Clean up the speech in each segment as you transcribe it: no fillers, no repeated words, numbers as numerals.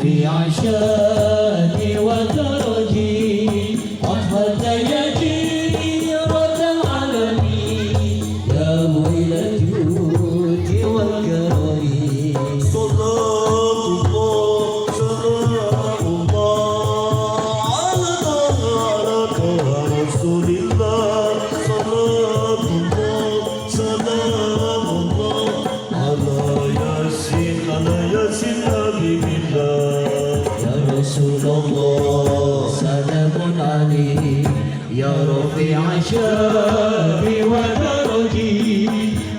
رفيع الشان وترجي أطفال يتيم رد العالمين يا ويل الجود والكرم صلاة الله سلام الله على طه رسول الله صلاة الله سلام الله على ياسين حبيب الله يا رسول الله سلام عليك يا رفيع الشان وترجي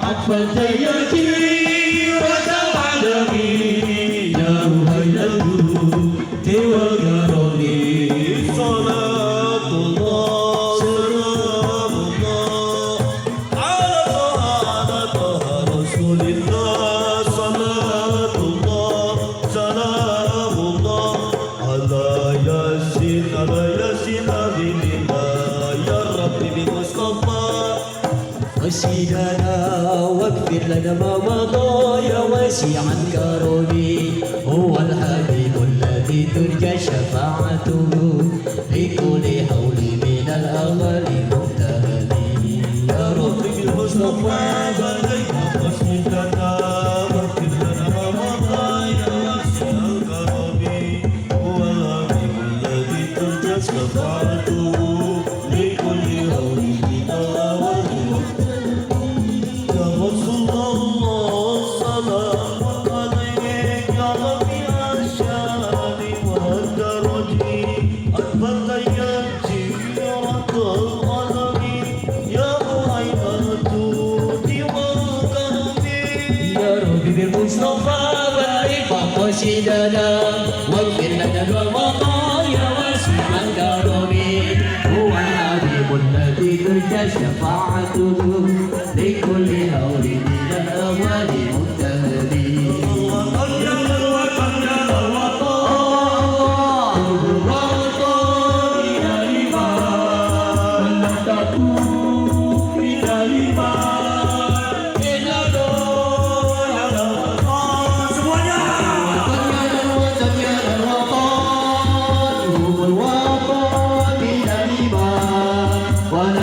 أطفال يتيم رد العالمين يا ويل الجود والكرم صلاة الله سلام الله على طه رسول الله صلاة الله سلام الله على ياسين حبيب الله يا رب بالمصطفى وسيدنا واغفر لنا ما مضى يا واسع الكرم هو الحبيب الذي ترجى شفاعته لكل حول من الأغل مبتهل يا رب بالمصطفى علينا وسيدنا واغفر لنا ما مضى يا واسع الكرم هو الحبيب الذي ترجى شفاعته لكل هول من الأهوال يا رسول الله سلام عليك يا رفيع الشان والدرج أكبر يأتي رد القلم يا معين الجود والكرم يا رب بالمصطفى بارك وسيدنا